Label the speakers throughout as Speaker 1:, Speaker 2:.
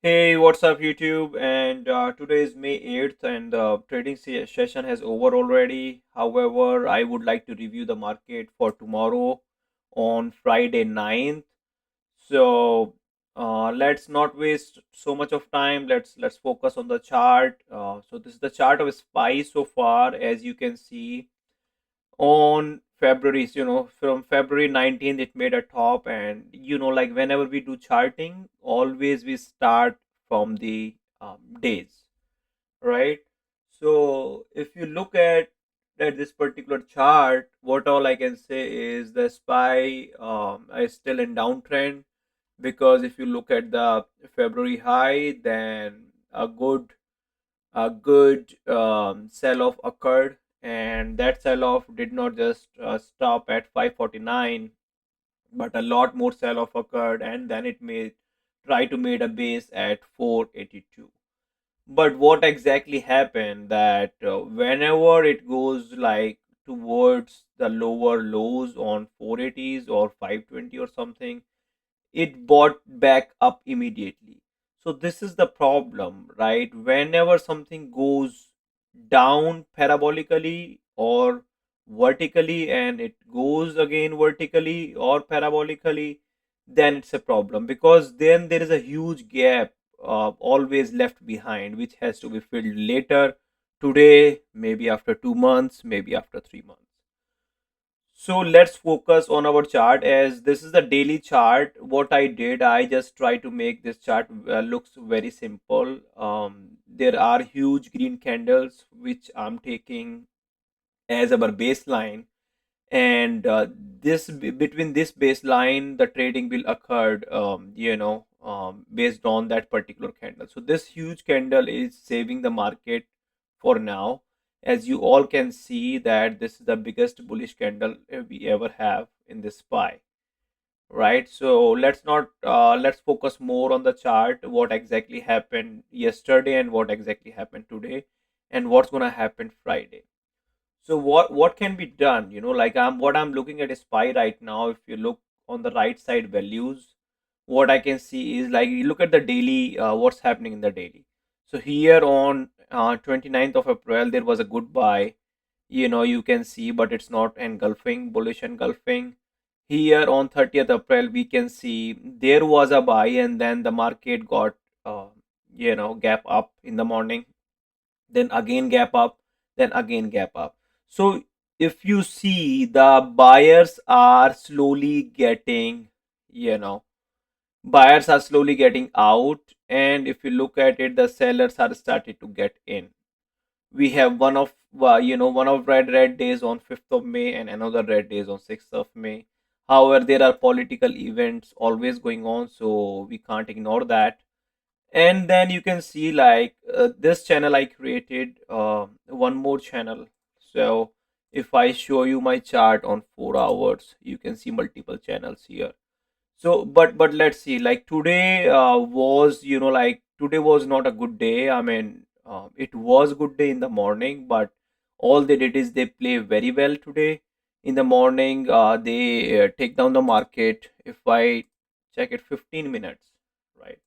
Speaker 1: Hey, what's up, YouTube? And today is May 8th, and the trading session has over already. However, I would like to review the market for tomorrow on Friday 9th. So let's not waste so much of time. Let's focus on the chart. So this is the chart of SPY so far, as you can see on February, from February 19th, it made a top. And like whenever we do charting, always we start from the days, right? So if you look at this particular chart, what all I can say is the SPY is still in downtrend, because if you look at the February high, then a good sell off occurred, and that sell off did not just stop at 549, but a lot more sell off occurred, and then it may try to made a base at 482. But what exactly happened, that whenever it goes like towards the lower lows on 480s or 520 or something, it bought back up immediately. So this is the problem, right? Whenever something goes down parabolically or vertically, and it goes again vertically or parabolically, then it's a problem, because then there is a huge gap always left behind, which has to be filled later, today, maybe after 2 months, maybe after 3 months. So let's focus on our chart, as this is the daily chart. What I did, I just try to make this chart looks very simple. There are huge green candles which I'm taking as our baseline, and between this baseline the trading will occur, based on that particular candle. So this huge candle is saving the market for now. As you all can see, that this is the biggest bullish candle we ever have in this SPY, right? So let's focus more on the chart, what exactly happened yesterday and what exactly happened today, and what's going to happen Friday. So what can be done? Like I'm looking at a SPY right now. If you look on the right side values, what I can see is, like, you look at the daily, what's happening in the daily. So here on 29th of April, there was a good buy. You can see, but it's not engulfing, bullish engulfing. Here on 30th April, we can see there was a buy, and then the market got gap up in the morning, then again gap up, then again gap up. So if you see, the buyers are slowly getting, you know, buyers are slowly getting out, and if you look at it, the sellers are started to get in. We have one of red days on 5th of May and another red days on 6th of May. However, there are political events always going on, so we can't ignore that. And then you can see, like, this channel I created, one more channel. So if I show you my chart on 4 hours, you can see multiple channels here. So but let's see, like, today was, like, today was not a good day. I mean, it was good day in the morning, but all they did is they play very well today. In the morning, they take down the market. If I check it 15 minutes, right,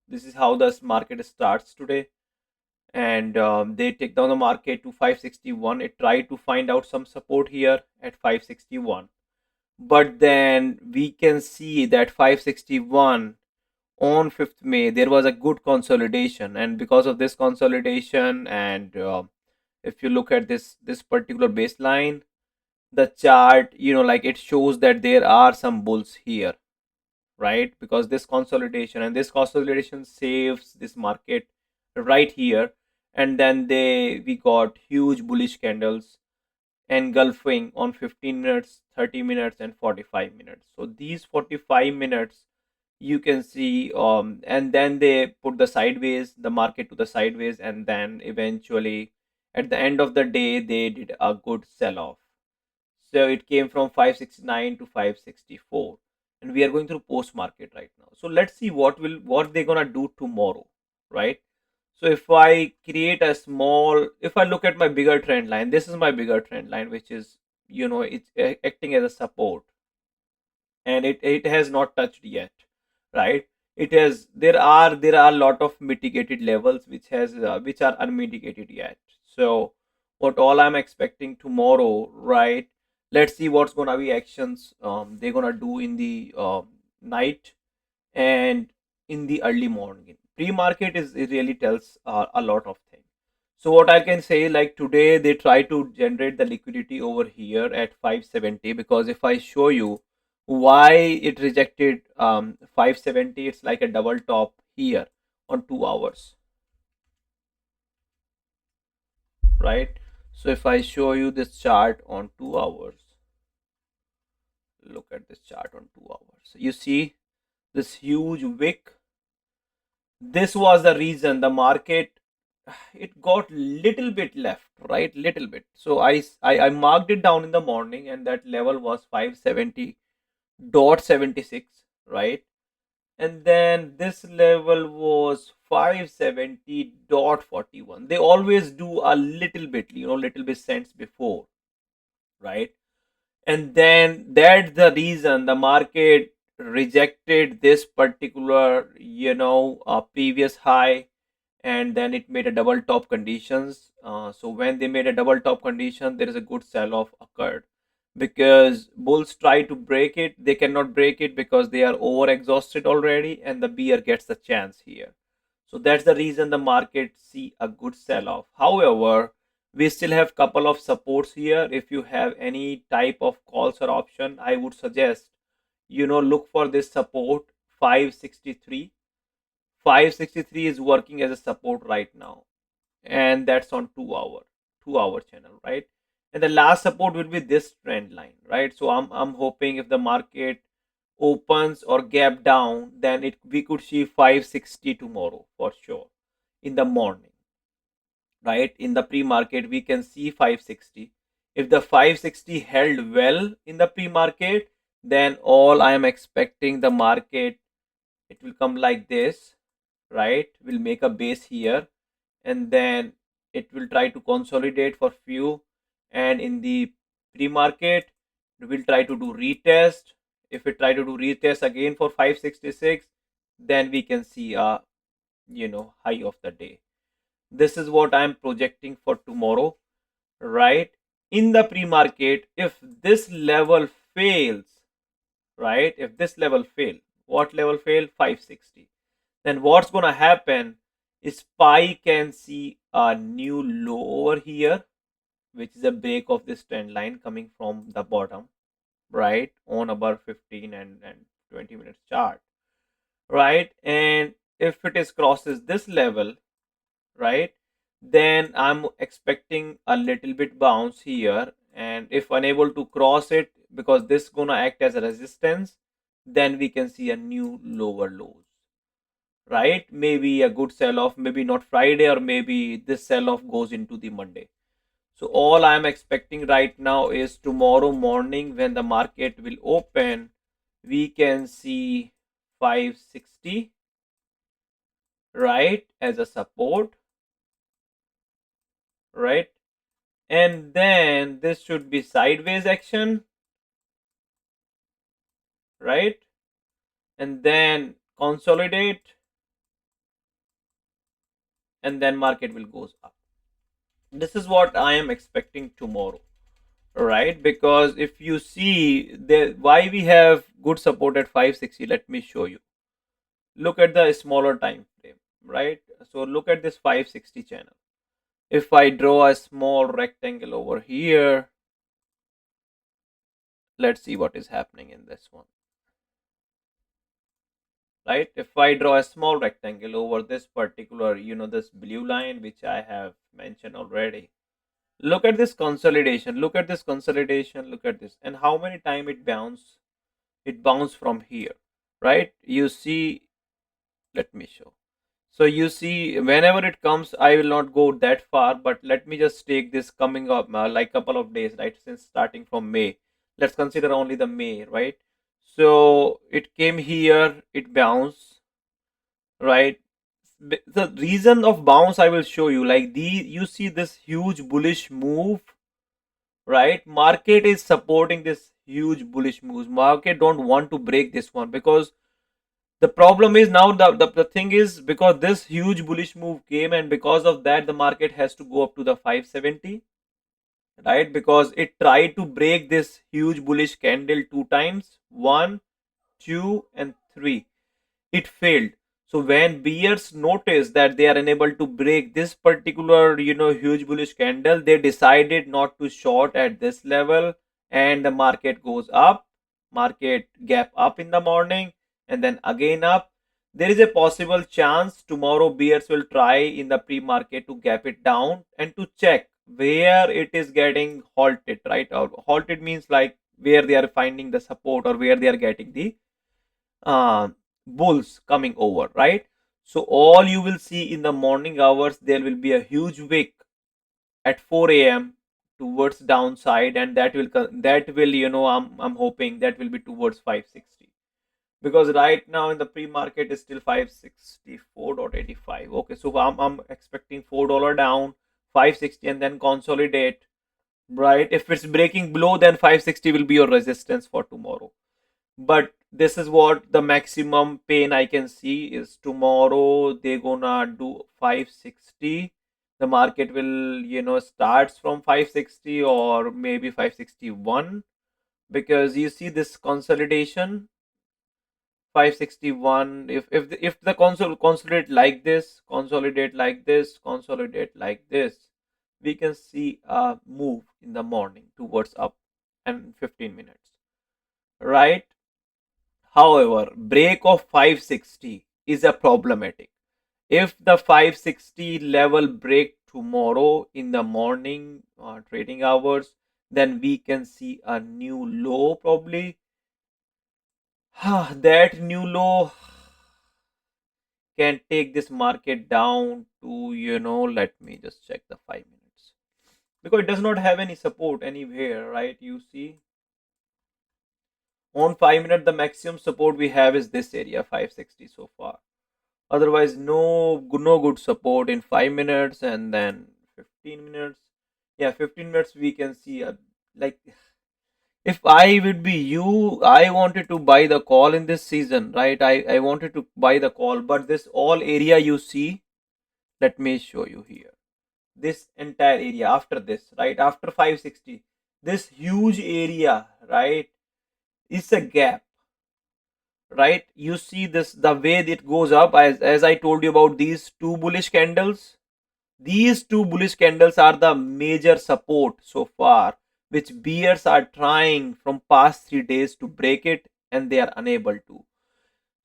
Speaker 1: this is how the market starts today. And they take down the market to 561. It tried to find out some support here at 561, but then we can see that 561 on 5th May there was a good consolidation, and because of this consolidation, and if you look at this particular baseline, the chart, like, it shows that there are some bulls here, right? Because this consolidation saves this market right here. And then we got huge bullish candles engulfing on 15 minutes, 30 minutes, and 45 minutes. So these 45 minutes, you can see, and then they put the market to the sideways, and then eventually at the end of the day they did a good sell off. So it came from 569 to 564, and we are going through post market right now. So let's see what they're gonna do tomorrow, right? So if I look at my bigger trend line, this is my bigger trend line, which is, it's acting as a support, and it has not touched yet, right? It has there are a lot of mitigated levels which are unmitigated yet. So what all I'm expecting tomorrow, right? Let's see what's gonna be actions they're gonna do in the night and in the early morning. Pre-market is it really tells a lot of things. So what I can say, like today they try to generate the liquidity over here at 570, because if I show you why it rejected 570, it's like a double top here on 2 hours, right? So if I show you this chart on 2 hours, look at this chart on 2 hours. You see this huge wick. This was the reason the market, it got little bit left, right? Little bit. So I marked it down in the morning, and that level was 570.76, right? And then this level was 570.41. They always do a little bit, little bit cents before, right? And then that's the reason the market rejected this particular, previous high, and then it made a double top conditions. So when they made a double top condition, there is a good sell off occurred, because bulls try to break it, they cannot break it because they are over exhausted already, and the bear gets the chance here. So that's the reason the market see a good sell off. However, we still have couple of supports here. If you have any type of calls or option, I would suggest, look for this support 563. 563 is working as a support right now, and that's on 2 hour channel, right? And the last support will be this trend line, right? So I'm hoping if the market opens or gap down, then it we could see 560 tomorrow for sure in the morning, right? In the pre-market we can see 560. If the 560 held well in the pre-market, then all I am expecting the market, it will come like this, right? We'll make a base here, and then it will try to consolidate for few, and in the pre-market we will try to do retest. If we try to do retest again for 566, then we can see a, high of the day. This is what I'm projecting for tomorrow, right? In the pre-market, if this level fails, right? If this level fail, what level fail? 560. Then what's gonna happen is SPY can see a new low over here, which is a break of this trend line coming from the bottom, right? On about 15 and 20 minutes chart, right? And if it is crosses this level, right, then I'm expecting a little bit bounce here, and if unable to cross it, because this gonna act as a resistance, then we can see a new lower lows, right? Maybe a good sell off, maybe not Friday, or maybe this sell off goes into the Monday. So all I'm expecting right now is tomorrow morning when the market will open, we can see 560, right, as a support, right? And then this should be sideways action, right? And then consolidate, and then market will goes up. This is what I am expecting tomorrow, right? Because if you see the why we have good support at 560, let me show you. Look at the smaller time frame, right? So look at this 560 channel. If I draw a small rectangle over here, let's see what is happening in this one, right? If I draw a small rectangle over this particular, this blue line, which I have mentioned already, look at this consolidation, look at this consolidation, look at this, and how many time it bounced from here, right? You see, let me show. So you see, whenever it comes, I will not go that far, but let me just take this coming up like couple of days, right? Since starting from May, let's consider only the May, right? So it came here, it bounced, right? The reason of bounce I will show you. Like you see this huge bullish move, right? Market is supporting this huge bullish moves. Market don't want to break this one, because The problem is now the thing is, because this huge bullish move came, and because of that the market has to go up to the 570, right? Because it tried to break this huge bullish candle two times, one, two, and three. It failed. So when bears noticed that they are unable to break this particular, huge bullish candle, they decided not to short at this level, and the market goes up, market gap up in the morning, and then again up. There is a possible chance tomorrow bears will try in the pre-market to gap it down and to check where it is getting halted, right? Or halted means like where they are finding the support or where they are getting the uh, bulls coming over, right? So all you will see in the morning hours, there will be a huge wick at 4 a.m. towards downside, and that will I'm hoping that will be towards 560, because right now in the pre-market is still 564.85. Okay, so I'm expecting $4 down, 560, and then consolidate, right? If it's breaking below, then 560 will be your resistance for tomorrow. But this is what the maximum pain I can see is tomorrow they gonna do 560. The market will starts from 560 or maybe 561, because you see this consolidation 561. If the consolidate like this, consolidate like this, we can see a move in the morning towards up and 15 minutes, right? However, break of 560 is a problematic. If the 560 level break tomorrow in the morning trading hours, then we can see a new low probably. That new low can take this market down to, let me just check the 5 minutes, because it does not have any support anywhere, right? You see, on 5 minutes, the maximum support we have is this area 560 so far. Otherwise, no good support in 5 minutes, and then 15 minutes. Yeah, 15 minutes we can see a, like, if I would be you, I wanted to buy the call in this season, right? I wanted to buy the call, but this all area you see, let me show you here. This entire area after this, right? After 560, this huge area, right? Is a gap, right? You see this, the way it goes up, as I told you about these two bullish candles. These two bullish candles are the major support so far, which bears are trying from past 3 days to break it, and they are unable to.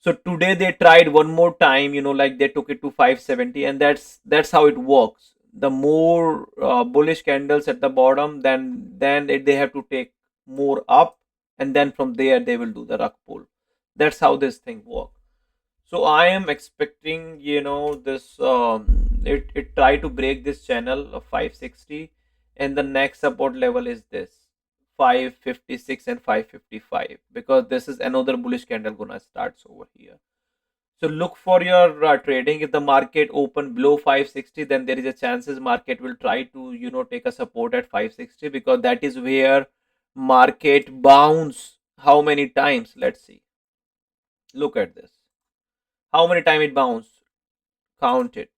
Speaker 1: So today they tried one more time, like they took it to 570, and that's how it works. The more bullish candles at the bottom, they have to take more up, and then from there they will do the rug pull. That's how this thing works. So I am expecting, this it try to break this channel of 560, and the next support level is this 556 and 555, because this is another bullish candle gonna starts over here. So look for your trading. If the market open below 560, then there is a chances market will try to take a support at 560, because that is where market bounce. How many times? Let's see. Look at this. How many time it bounced? Count it.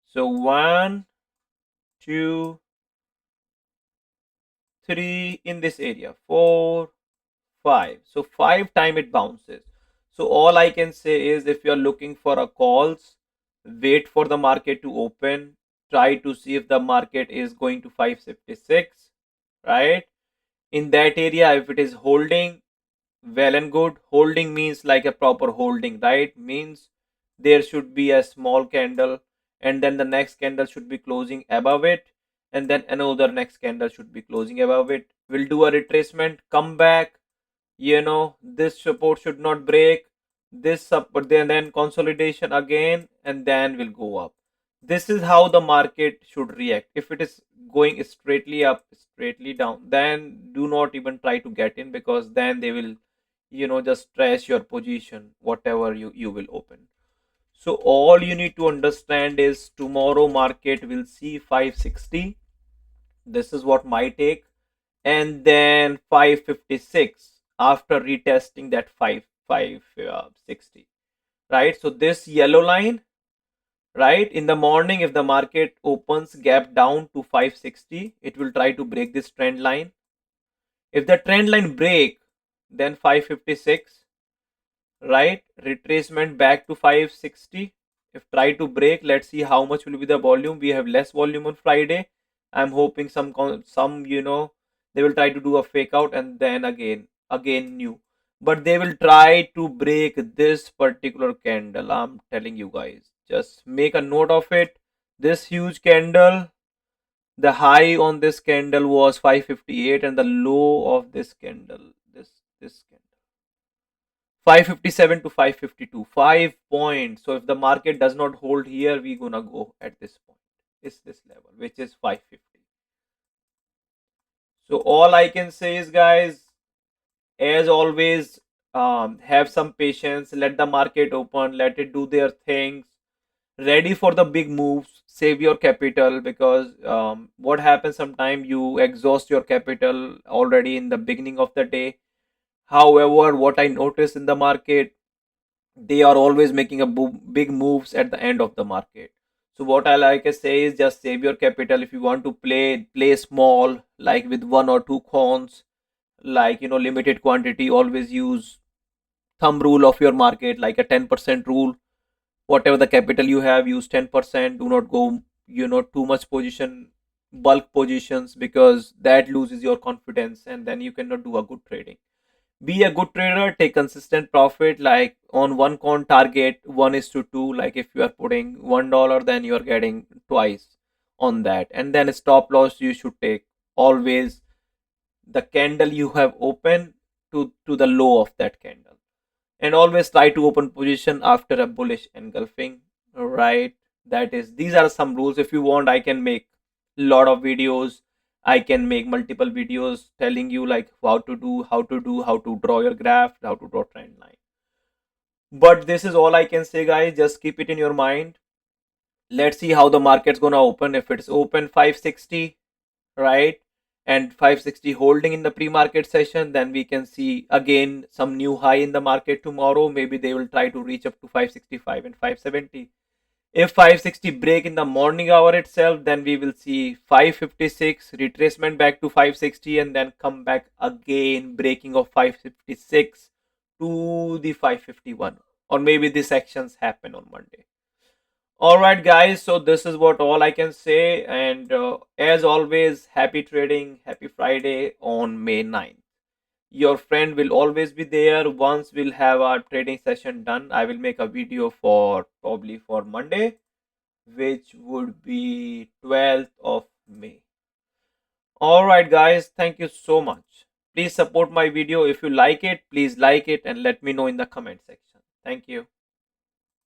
Speaker 1: So one, two, three in this area, four, five. So 5 time it bounces. So all I can say is, if you are looking for a calls, wait for the market to open. Try to see if the market is going to 556, right? In that area, if it is holding, well and good. Holding means like a proper holding, right? Means there should be a small candle, and then the next candle should be closing above it, and then another next candle should be closing above it. We'll do a retracement, come back, this support should not break, this support, then consolidation again, and then will go up. This is how the market should react. If it is going straightly up, straightly down, then do not even try to get in, because then they will just trash your position, whatever you will open. So all you need to understand is, tomorrow market will see 560. This is what my take. And then 556 after retesting that 560. right? So this yellow line, right, in the morning, if the market opens gap down to 560, it will try to break this trend line. If the trend line break, then 556, right, retracement back to 560. If try to break, let's see how much will be the volume. We have less volume on Friday. I'm hoping some they will try to do a fake out and then again new, but they will try to break this particular candle. I'm telling you guys, just make a note of it. This huge candle, the high on this candle was 558 and the low of this candle, this candle, 557 to 552, 5 points. So if the market does not hold here, we gonna go at this point. It's this level, which is 550. So all I can say is, guys, as always, have some patience. Let the market open. Let it do their things. Ready for the big moves. Save your capital, because what happens sometimes, you exhaust your capital already in the beginning of the day. However, what I notice in the market, they are always making a big moves at the end of the market. So what I like to say is, just save your capital. If you want to play small, like with one or two cons, like limited quantity. Always use thumb rule of your market, like a 10% rule. Whatever the capital you have, use 10%. Do not go too much position, bulk positions, because that loses your confidence and then you cannot do a good trading. Be a good trader, take consistent profit, like on one con target 1:2. Like if you are putting $1, then you are getting twice on that. And then stop loss you should take always the candle you have opened to the low of that candle. And always try to open position after a bullish engulfing, right? That is, these are some rules. If you want, I can make a lot of videos. I can make multiple videos telling you like how to draw your graph, how to draw trend line. But this is all I can say, guys. Just keep it in your mind. Let's see how the market's gonna open. If it's open 560, right, and 560 holding in the pre-market session, then we can see again some new high in the market tomorrow. Maybe they will try to reach up to 565 and 570. If 560 break in the morning hour itself, then we will see 556 retracement back to 560 and then come back again, breaking of 556 to the 551, or maybe these actions happen on Monday. All right, guys. So this is what all I can say. And as always, happy trading, happy Friday on May 9th. Your friend will always be there. Once we'll have our trading session done, I will make a video for probably for Monday, which would be 12th of May. All right, guys. Thank you so much. Please support my video. If you like it, please like it and let me know in the comment section. Thank you.